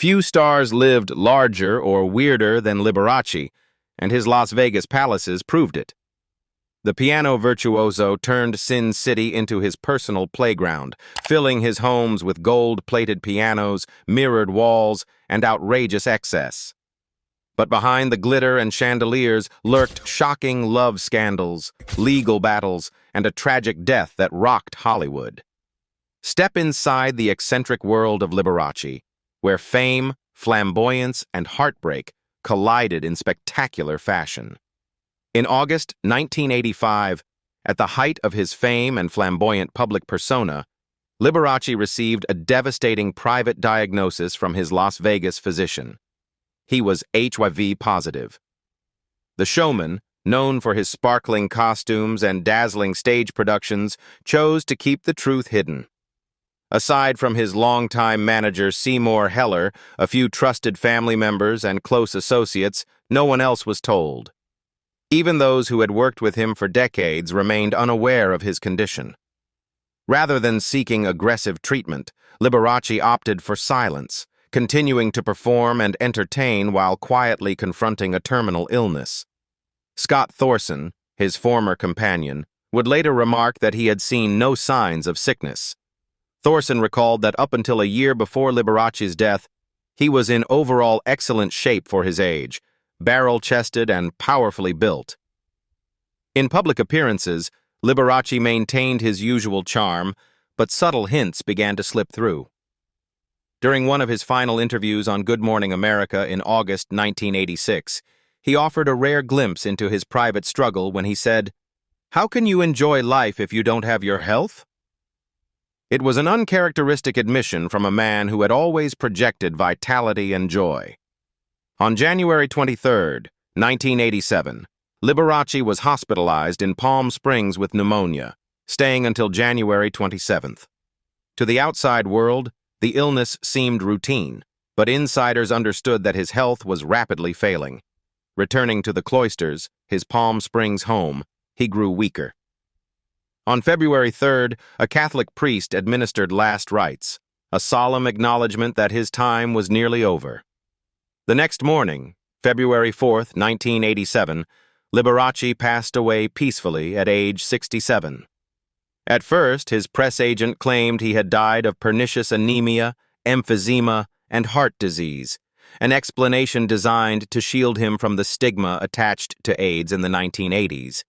Few stars lived larger or weirder than Liberace, and his Las Vegas palaces proved it. The piano virtuoso turned Sin City into his personal playground, filling his homes with gold-plated pianos, mirrored walls, and outrageous excess. But behind the glitter and chandeliers lurked shocking love scandals, legal battles, and a tragic death that rocked Hollywood. Step inside the eccentric world of Liberace, where fame, flamboyance, and heartbreak collided in spectacular fashion. In August 1985, at the height of his fame and flamboyant public persona, Liberace received a devastating private diagnosis from his Las Vegas physician. He was HIV positive. The showman, known for his sparkling costumes and dazzling stage productions, chose to keep the truth hidden. Aside from his longtime manager Seymour Heller, a few trusted family members, and close associates, no one else was told. Even those who had worked with him for decades remained unaware of his condition. Rather than seeking aggressive treatment, Liberace opted for silence, continuing to perform and entertain while quietly confronting a terminal illness. Scott Thorson, his former companion, would later remark that he had seen no signs of sickness. Thorson recalled that up until a year before Liberace's death, he was in overall excellent shape for his age, barrel-chested and powerfully built. In public appearances, Liberace maintained his usual charm, but subtle hints began to slip through. During one of his final interviews on Good Morning America in August 1986, he offered a rare glimpse into his private struggle when he said, "How can you enjoy life if you don't have your health?" It was an uncharacteristic admission from a man who had always projected vitality and joy. On January 23, 1987, Liberace was hospitalized in Palm Springs with pneumonia, staying until January 27th. To the outside world, the illness seemed routine, but insiders understood that his health was rapidly failing. Returning to the cloisters, his Palm Springs home, he grew weaker. On February 3rd, a Catholic priest administered last rites, a solemn acknowledgement that his time was nearly over. The next morning, February 4th, 1987, Liberace passed away peacefully at age 67. At first, his press agent claimed he had died of pernicious anemia, emphysema, and heart disease, an explanation designed to shield him from the stigma attached to AIDS in the 1980s.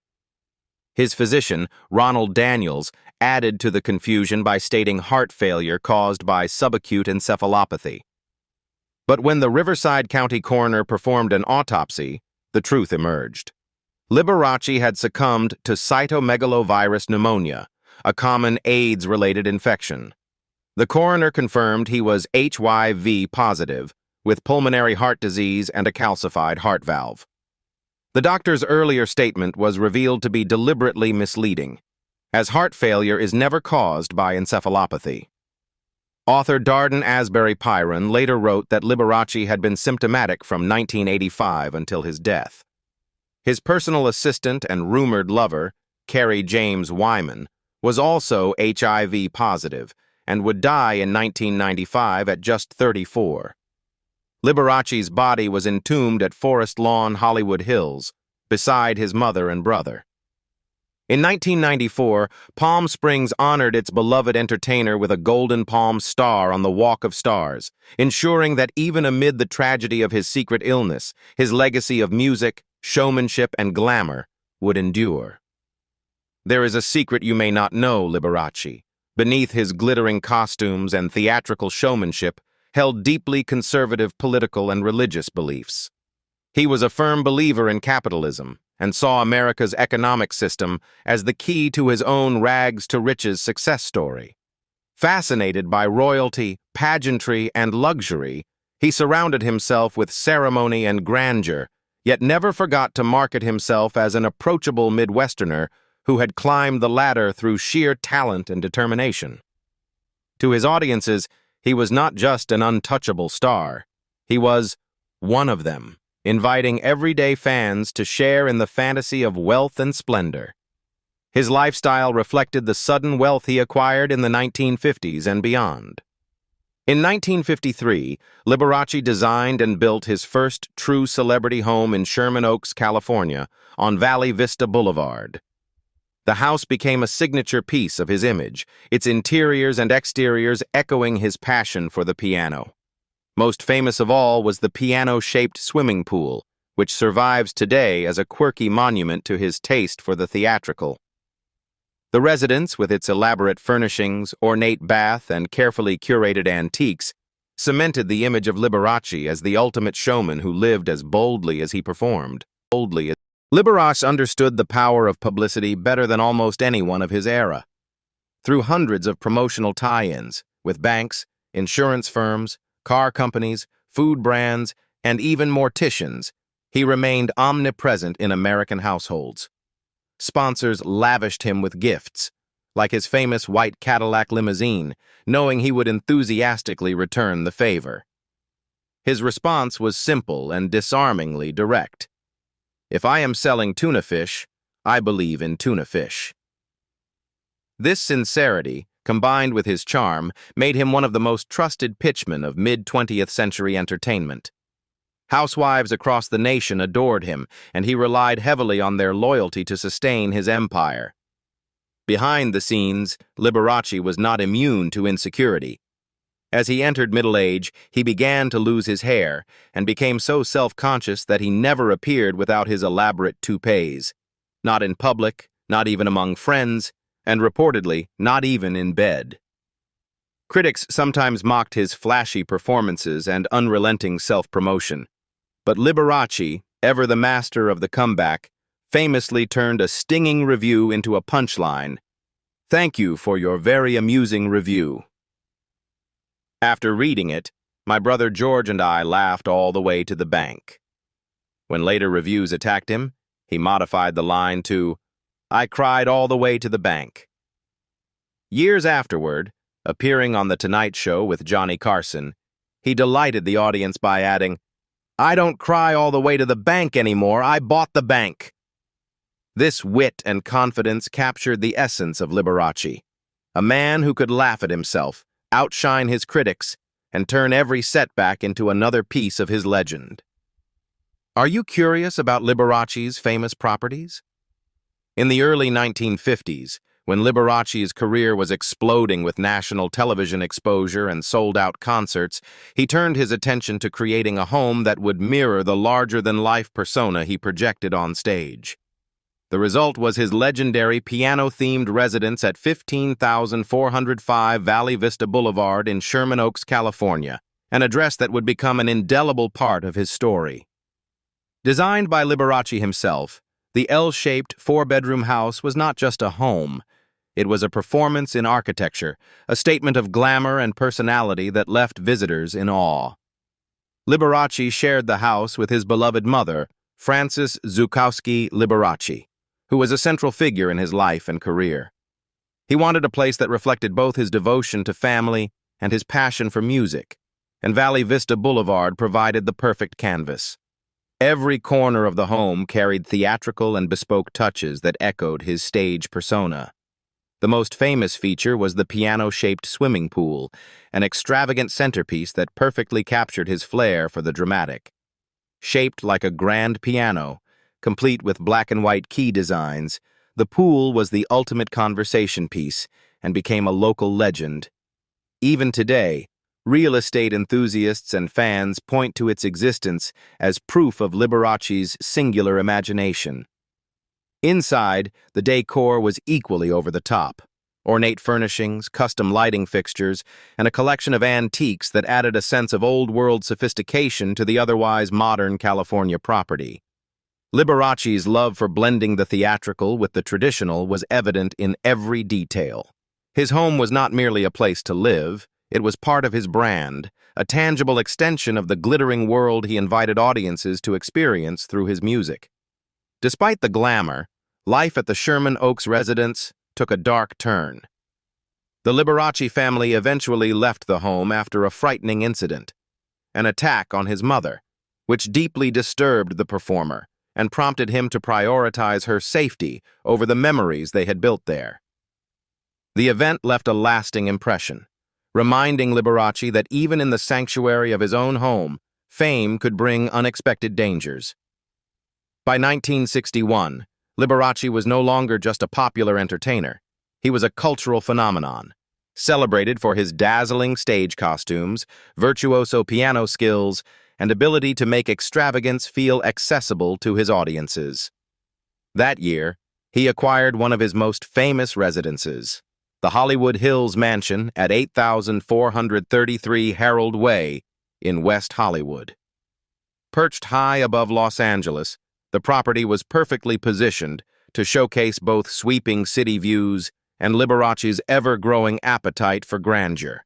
His physician, Ronald Daniels, added to the confusion by stating heart failure caused by subacute encephalopathy. But when the Riverside County coroner performed an autopsy, the truth emerged. Liberace had succumbed to cytomegalovirus pneumonia, a common AIDS-related infection. The coroner confirmed he was HIV positive, with pulmonary heart disease and a calcified heart valve. The doctor's earlier statement was revealed to be deliberately misleading, as heart failure is never caused by encephalopathy. Author Darden Asbury Pyron later wrote that Liberace had been symptomatic from 1985 until his death. His personal assistant and rumored lover, Kerry James Wyman, was also HIV positive and would die in 1995 at just 34. Liberace's body was entombed at Forest Lawn, Hollywood Hills, beside his mother and brother. In 1994, Palm Springs honored its beloved entertainer with a Golden Palm Star on the Walk of Stars, ensuring that even amid the tragedy of his secret illness, his legacy of music, showmanship, and glamour would endure. There is a secret you may not know, Liberace. Beneath his glittering costumes and theatrical showmanship, held deeply conservative political and religious beliefs. He was a firm believer in capitalism and saw America's economic system as the key to his own rags-to-riches success story. Fascinated by royalty, pageantry, and luxury, he surrounded himself with ceremony and grandeur, yet never forgot to market himself as an approachable Midwesterner who had climbed the ladder through sheer talent and determination. To his audiences, he was not just an untouchable star. He was one of them, inviting everyday fans to share in the fantasy of wealth and splendor. His lifestyle reflected the sudden wealth he acquired in the 1950s and beyond. In 1953, Liberace designed and built his first true celebrity home in Sherman Oaks, California, on Valley Vista Boulevard. The house became a signature piece of his image, its interiors and exteriors echoing his passion for the piano. Most famous of all was the piano-shaped swimming pool, which survives today as a quirky monument to his taste for the theatrical. The residence, with its elaborate furnishings, ornate bath, and carefully curated antiques, cemented the image of Liberace as the ultimate showman who lived as boldly as he performed. Liberace understood the power of publicity better than almost anyone of his era. Through hundreds of promotional tie-ins with banks, insurance firms, car companies, food brands, and even morticians, he remained omnipresent in American households. Sponsors lavished him with gifts, like his famous white Cadillac limousine, knowing he would enthusiastically return the favor. His response was simple and disarmingly direct. "If I am selling tuna fish, I believe in tuna fish." This sincerity, combined with his charm, made him one of the most trusted pitchmen of mid-20th century entertainment. Housewives across the nation adored him, and he relied heavily on their loyalty to sustain his empire. Behind the scenes, Liberace was not immune to insecurity. As he entered middle age, he began to lose his hair and became so self-conscious that he never appeared without his elaborate toupees. Not in public, not even among friends, and reportedly not even in bed. Critics sometimes mocked his flashy performances and unrelenting self-promotion. But Liberace, ever the master of the comeback, famously turned a stinging review into a punchline. "Thank you for your very amusing review." After reading it, my brother George and I laughed all the way to the bank. When later reviews attacked him, he modified the line to, "I cried all the way to the bank." Years afterward, appearing on The Tonight Show with Johnny Carson, he delighted the audience by adding, "I don't cry all the way to the bank anymore, I bought the bank." This wit and confidence captured the essence of Liberace, a man who could laugh at himself, outshine his critics, and turn every setback into another piece of his legend. Are you curious about Liberace's famous properties? In the early 1950s, when Liberace's career was exploding with national television exposure and sold-out concerts, he turned his attention to creating a home that would mirror the larger-than-life persona he projected on stage. The result was his legendary piano-themed residence at 15,405 Valley Vista Boulevard in Sherman Oaks, California, an address that would become an indelible part of his story. Designed by Liberace himself, the L-shaped four-bedroom house was not just a home. It was a performance in architecture, a statement of glamour and personality that left visitors in awe. Liberace shared the house with his beloved mother, Frances Zukowski Liberace, who was a central figure in his life and career. He wanted a place that reflected both his devotion to family and his passion for music, and Valley Vista Boulevard provided the perfect canvas. Every corner of the home carried theatrical and bespoke touches that echoed his stage persona. The most famous feature was the piano-shaped swimming pool, an extravagant centerpiece that perfectly captured his flair for the dramatic. Shaped like a grand piano, complete with black and white key designs, the pool was the ultimate conversation piece and became a local legend. Even today, real estate enthusiasts and fans point to its existence as proof of Liberace's singular imagination. Inside, the decor was equally over the top. Ornate furnishings, custom lighting fixtures, and a collection of antiques that added a sense of old-world sophistication to the otherwise modern California property. Liberace's love for blending the theatrical with the traditional was evident in every detail. His home was not merely a place to live, it was part of his brand, a tangible extension of the glittering world he invited audiences to experience through his music. Despite the glamour, life at the Sherman Oaks residence took a dark turn. The Liberace family eventually left the home after a frightening incident, an attack on his mother, which deeply disturbed the performer and prompted him to prioritize her safety over the memories they had built there. The event left a lasting impression, reminding Liberace that even in the sanctuary of his own home, fame could bring unexpected dangers. By 1961, Liberace was no longer just a popular entertainer. He was a cultural phenomenon, celebrated for his dazzling stage costumes, virtuoso piano skills, and ability to make extravagance feel accessible to his audiences. That year, he acquired one of his most famous residences, the Hollywood Hills Mansion at 8433 Harold Way in West Hollywood. Perched high above Los Angeles, the property was perfectly positioned to showcase both sweeping city views and Liberace's ever-growing appetite for grandeur.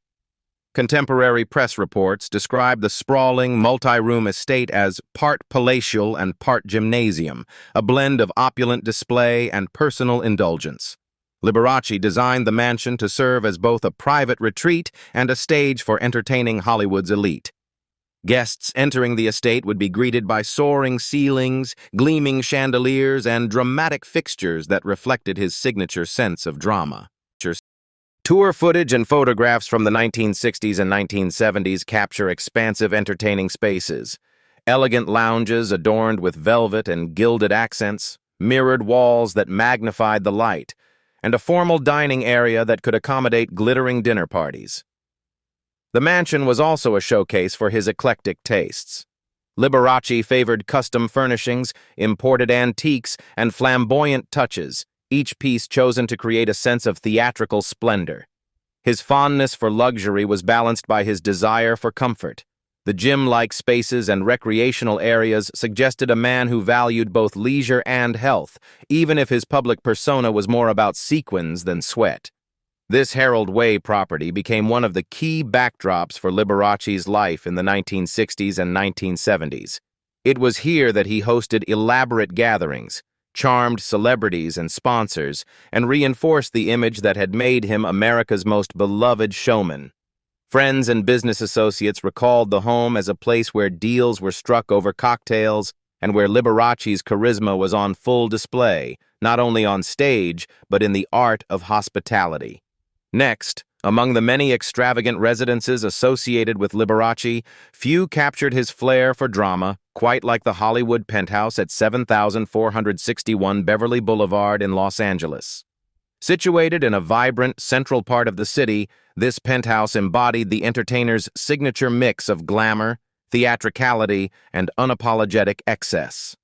Contemporary press reports describe the sprawling, multi-room estate as part palatial and part gymnasium, a blend of opulent display and personal indulgence. Liberace designed the mansion to serve as both a private retreat and a stage for entertaining Hollywood's elite. Guests entering the estate would be greeted by soaring ceilings, gleaming chandeliers, and dramatic fixtures that reflected his signature sense of drama. Tour footage and photographs from the 1960s and 1970s capture expansive entertaining spaces. Elegant lounges adorned with velvet and gilded accents, mirrored walls that magnified the light, and a formal dining area that could accommodate glittering dinner parties. The mansion was also a showcase for his eclectic tastes. Liberace favored custom furnishings, imported antiques, and flamboyant touches, each piece chosen to create a sense of theatrical splendor. His fondness for luxury was balanced by his desire for comfort. The gym-like spaces and recreational areas suggested a man who valued both leisure and health, even if his public persona was more about sequins than sweat. This Harold Way property became one of the key backdrops for Liberace's life in the 1960s and 1970s. It was here that he hosted elaborate gatherings, charmed celebrities and sponsors, and reinforced the image that had made him America's most beloved showman. Friends and business associates recalled the home as a place where deals were struck over cocktails and where Liberace's charisma was on full display, not only on stage, but in the art of hospitality. Next, among the many extravagant residences associated with Liberace, few captured his flair for drama, quite like the Hollywood penthouse at 7461 Beverly Boulevard in Los Angeles. Situated in a vibrant central part of the city, this penthouse embodied the entertainer's signature mix of glamour, theatricality, and unapologetic excess.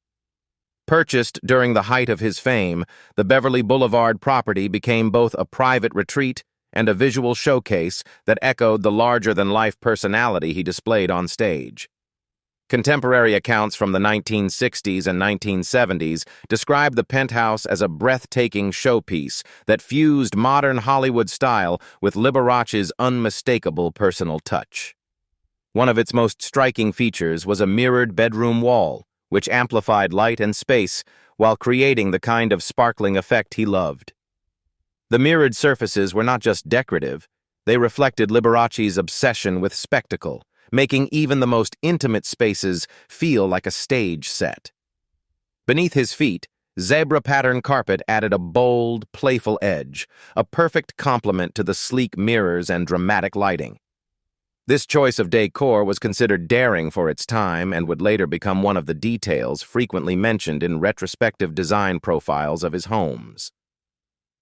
Purchased during the height of his fame, the Beverly Boulevard property became both a private retreat and a visual showcase that echoed the larger-than-life personality he displayed on stage. Contemporary accounts from the 1960s and 1970s describe the penthouse as a breathtaking showpiece that fused modern Hollywood style with Liberace's unmistakable personal touch. One of its most striking features was a mirrored bedroom wall, which amplified light and space while creating the kind of sparkling effect he loved. The mirrored surfaces were not just decorative, they reflected Liberace's obsession with spectacle, making even the most intimate spaces feel like a stage set. Beneath his feet, zebra-pattern carpet added a bold, playful edge, a perfect complement to the sleek mirrors and dramatic lighting. This choice of decor was considered daring for its time and would later become one of the details frequently mentioned in retrospective design profiles of his homes.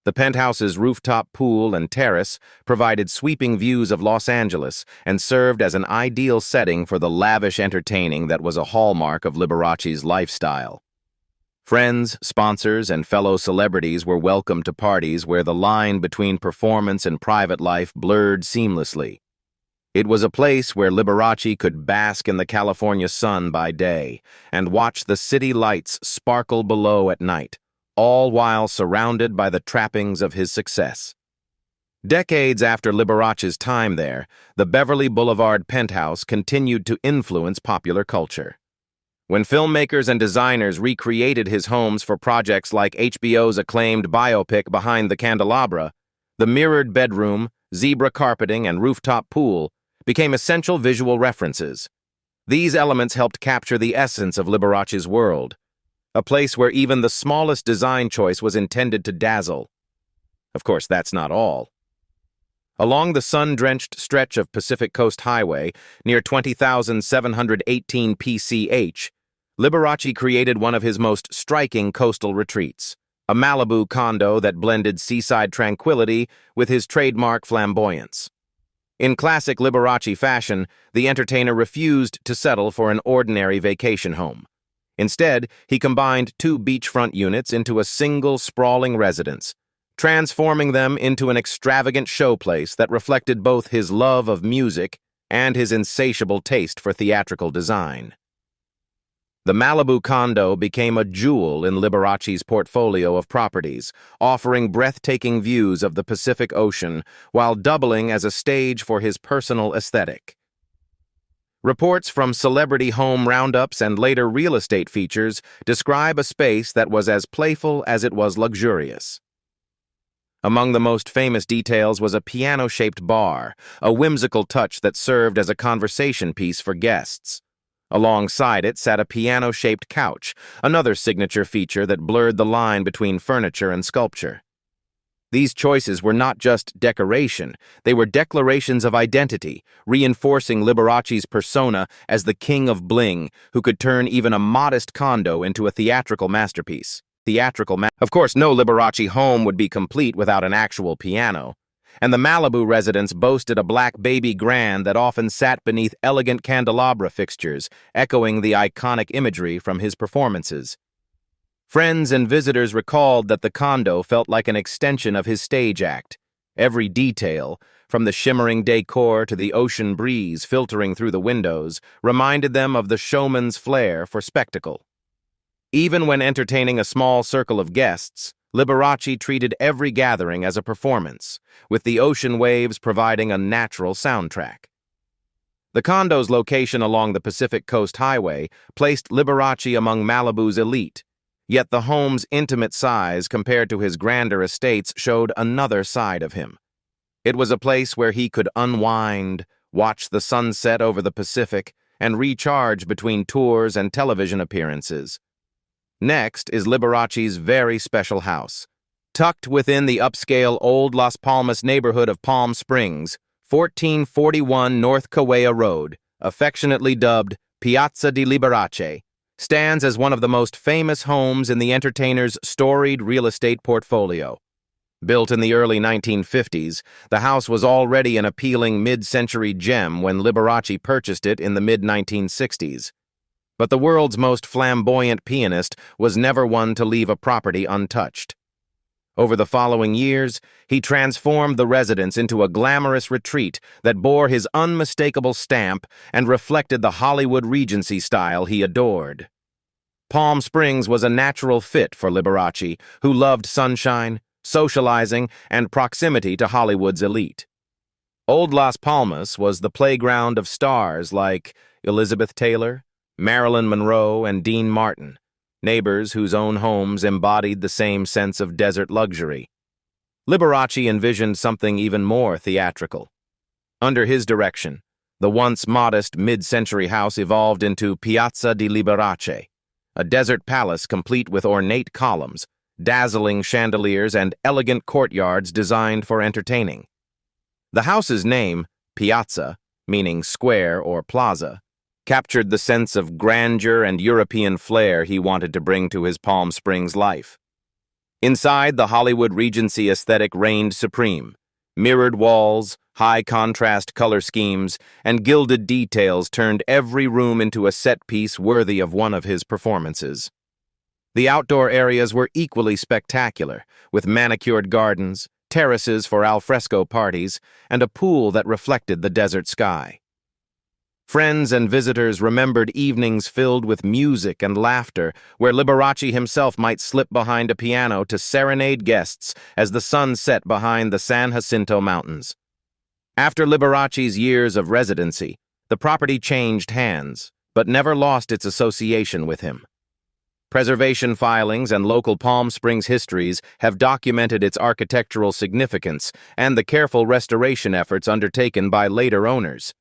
The penthouse's rooftop pool and terrace provided sweeping views of Los Angeles and served as an ideal setting for the lavish entertaining that was a hallmark of Liberace's lifestyle. Friends, sponsors, and fellow celebrities were welcome to parties where the line between performance and private life blurred seamlessly. It was a place where Liberace could bask in the California sun by day and watch the city lights sparkle below at night, all while surrounded by the trappings of his success. Decades after Liberace's time there, the Beverly Boulevard penthouse continued to influence popular culture. When filmmakers and designers recreated his homes for projects like HBO's acclaimed biopic Behind the Candelabra, the mirrored bedroom, zebra carpeting, and rooftop pool became essential visual references. These elements helped capture the essence of Liberace's world, a place where even the smallest design choice was intended to dazzle. Of course, that's not all. Along the sun-drenched stretch of Pacific Coast Highway, near 20,718 PCH, Liberace created one of his most striking coastal retreats, a Malibu condo that blended seaside tranquility with his trademark flamboyance. In classic Liberace fashion, the entertainer refused to settle for an ordinary vacation home. Instead, he combined two beachfront units into a single sprawling residence, transforming them into an extravagant showplace that reflected both his love of music and his insatiable taste for theatrical design. The Malibu condo became a jewel in Liberace's portfolio of properties, offering breathtaking views of the Pacific Ocean while doubling as a stage for his personal aesthetic. Reports from celebrity home roundups and later real estate features describe a space that was as playful as it was luxurious. Among the most famous details was a piano-shaped bar, a whimsical touch that served as a conversation piece for guests. Alongside it sat a piano-shaped couch, another signature feature that blurred the line between furniture and sculpture. These choices were not just decoration, they were declarations of identity, reinforcing Liberace's persona as the king of bling, who could turn even a modest condo into a theatrical masterpiece. Of course, no Liberace home would be complete without an actual piano, and the Malibu residence boasted a black baby grand that often sat beneath elegant candelabra fixtures, echoing the iconic imagery from his performances. Friends and visitors recalled that the condo felt like an extension of his stage act. Every detail, from the shimmering decor to the ocean breeze filtering through the windows, reminded them of the showman's flair for spectacle. Even when entertaining a small circle of guests, Liberace treated every gathering as a performance, with the ocean waves providing a natural soundtrack. The condo's location along the Pacific Coast Highway placed Liberace among Malibu's elite, yet the home's intimate size compared to his grander estates showed another side of him. It was a place where he could unwind, watch the sunset over the Pacific, and recharge between tours and television appearances. Next is Liberace's very special house. Tucked within the upscale Old Las Palmas neighborhood of Palm Springs, 1441 North Kauai Road, affectionately dubbed Piazza di Liberace, stands as one of the most famous homes in the entertainer's storied real estate portfolio. Built in the early 1950s, the house was already an appealing mid-century gem when Liberace purchased it in the mid-1960s. But the world's most flamboyant pianist was never one to leave a property untouched. Over the following years, he transformed the residence into a glamorous retreat that bore his unmistakable stamp and reflected the Hollywood Regency style he adored. Palm Springs was a natural fit for Liberace, who loved sunshine, socializing, and proximity to Hollywood's elite. Old Las Palmas was the playground of stars like Elizabeth Taylor, Marilyn Monroe, and Dean Martin, neighbors whose own homes embodied the same sense of desert luxury. Liberace envisioned something even more theatrical. Under his direction, the once modest mid-century house evolved into Piazza di Liberace, a desert palace complete with ornate columns, dazzling chandeliers, and elegant courtyards designed for entertaining. The house's name, Piazza, meaning square or plaza, captured the sense of grandeur and European flair he wanted to bring to his Palm Springs life. Inside, the Hollywood Regency aesthetic reigned supreme. Mirrored walls, high-contrast color schemes, and gilded details turned every room into a set piece worthy of one of his performances. The outdoor areas were equally spectacular, with manicured gardens, terraces for alfresco parties, and a pool that reflected the desert sky. Friends and visitors remembered evenings filled with music and laughter, where Liberace himself might slip behind a piano to serenade guests as the sun set behind the San Jacinto Mountains. After Liberace's years of residency, the property changed hands, but never lost its association with him. Preservation filings and local Palm Springs histories have documented its architectural significance and the careful restoration efforts undertaken by later owners.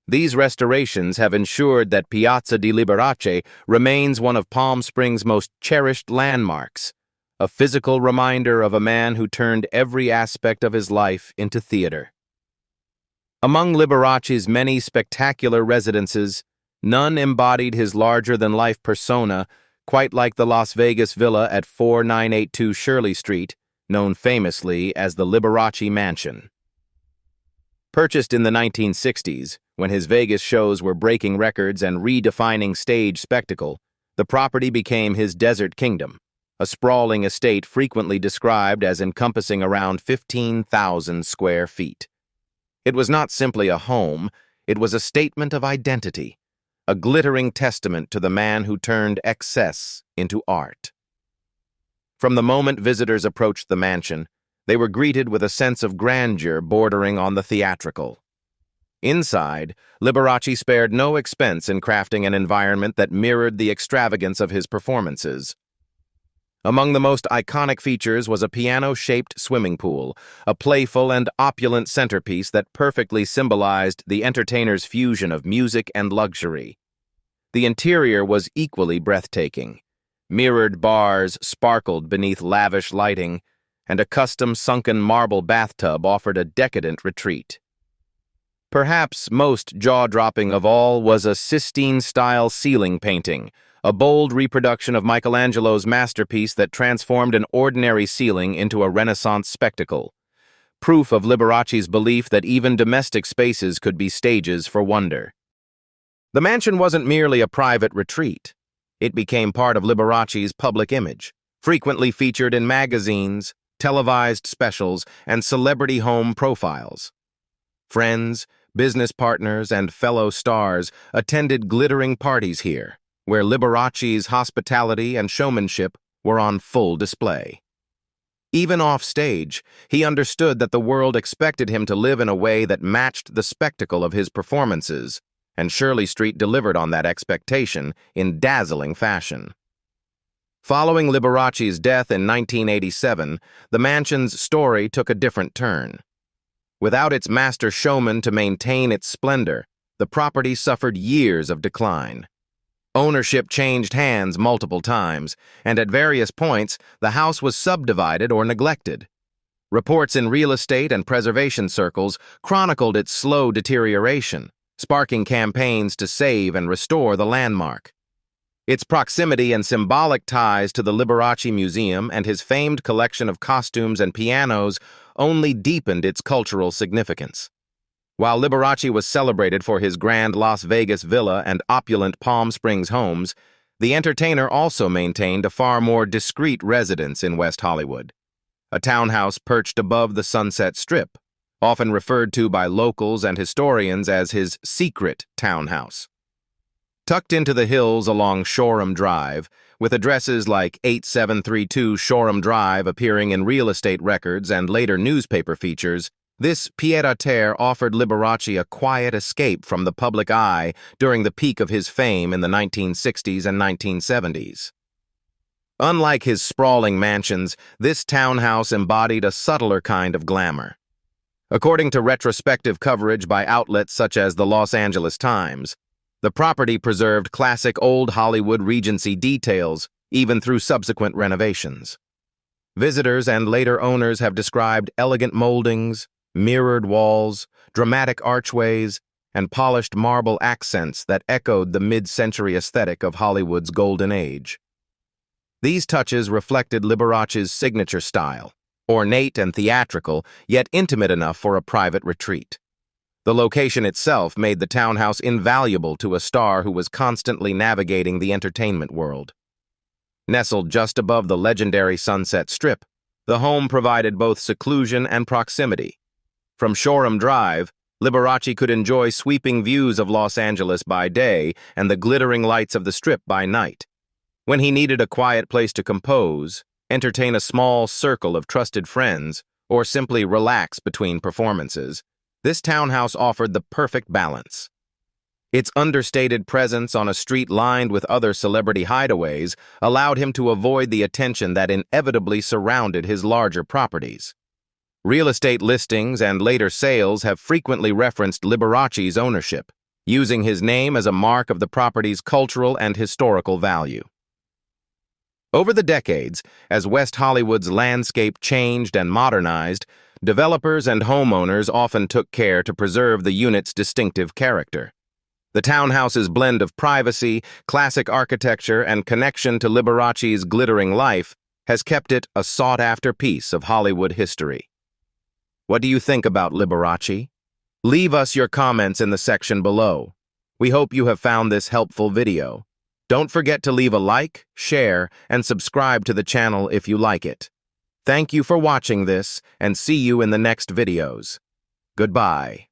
These restorations have ensured that Piazza di Liberace remains one of Palm Springs' most cherished landmarks, a physical reminder of a man who turned every aspect of his life into theater. Among Liberace's many spectacular residences, none embodied his larger-than-life persona, quite like the Las Vegas villa at 4982 Shirley Street, known famously as the Liberace Mansion. Purchased in the 1960s, when his Vegas shows were breaking records and redefining stage spectacle, the property became his desert kingdom, a sprawling estate frequently described as encompassing around 15,000 square feet. It was not simply a home, it was a statement of identity, a glittering testament to the man who turned excess into art. From the moment visitors approached the mansion, they were greeted with a sense of grandeur bordering on the theatrical. Inside, Liberace spared no expense in crafting an environment that mirrored the extravagance of his performances. Among the most iconic features was a piano-shaped swimming pool, a playful and opulent centerpiece that perfectly symbolized the entertainer's fusion of music and luxury. The interior was equally breathtaking. Mirrored bars sparkled beneath lavish lighting, and a custom sunken marble bathtub offered a decadent retreat. Perhaps most jaw-dropping of all was a Sistine-style ceiling painting, a bold reproduction of Michelangelo's masterpiece that transformed an ordinary ceiling into a Renaissance spectacle, proof of Liberace's belief that even domestic spaces could be stages for wonder. The mansion wasn't merely a private retreat. It became part of Liberace's public image, frequently featured in magazines, televised specials, and celebrity home profiles. Friends, business partners, and fellow stars attended glittering parties here, where Liberace's hospitality and showmanship were on full display. Even off-stage, he understood that the world expected him to live in a way that matched the spectacle of his performances, and Shirley Street delivered on that expectation in dazzling fashion. Following Liberace's death in 1987, the mansion's story took a different turn. Without its master showman to maintain its splendor, the property suffered years of decline. Ownership changed hands multiple times, and at various points, the house was subdivided or neglected. Reports in real estate and preservation circles chronicled its slow deterioration, sparking campaigns to save and restore the landmark. Its proximity and symbolic ties to the Liberace Museum and his famed collection of costumes and pianos only deepened its cultural significance. While Liberace was celebrated for his grand Las Vegas villa and opulent Palm Springs homes, the entertainer also maintained a far more discreet residence in West Hollywood, a townhouse perched above the Sunset Strip, often referred to by locals and historians as his secret townhouse. Tucked into the hills along Shoreham Drive, with addresses like 8732 Shoreham Drive appearing in real estate records and later newspaper features, this pied-à-terre offered Liberace a quiet escape from the public eye during the peak of his fame in the 1960s and 1970s. Unlike his sprawling mansions, this townhouse embodied a subtler kind of glamour. According to retrospective coverage by outlets such as the Los Angeles Times, the property preserved classic old Hollywood Regency details, even through subsequent renovations. Visitors and later owners have described elegant moldings, mirrored walls, dramatic archways, and polished marble accents that echoed the mid-century aesthetic of Hollywood's golden age. These touches reflected Liberace's signature style, ornate and theatrical, yet intimate enough for a private retreat. The location itself made the townhouse invaluable to a star who was constantly navigating the entertainment world. Nestled just above the legendary Sunset Strip, the home provided both seclusion and proximity. From Shoreham Drive, Liberace could enjoy sweeping views of Los Angeles by day and the glittering lights of the Strip by night. When he needed a quiet place to compose, entertain a small circle of trusted friends, or simply relax between performances, this townhouse offered the perfect balance. Its understated presence on a street lined with other celebrity hideaways allowed him to avoid the attention that inevitably surrounded his larger properties. Real estate listings and later sales have frequently referenced Liberace's ownership, using his name as a mark of the property's cultural and historical value. Over the decades, as West Hollywood's landscape changed and modernized, developers and homeowners often took care to preserve the unit's distinctive character. The townhouse's blend of privacy, classic architecture, and connection to Liberace's glittering life has kept it a sought-after piece of Hollywood history. What do you think about Liberace? Leave us your comments in the section below. We hope you have found this helpful video. Don't forget to leave a like, share, and subscribe to the channel if you like it. Thank you for watching this, and see you in the next videos. Goodbye.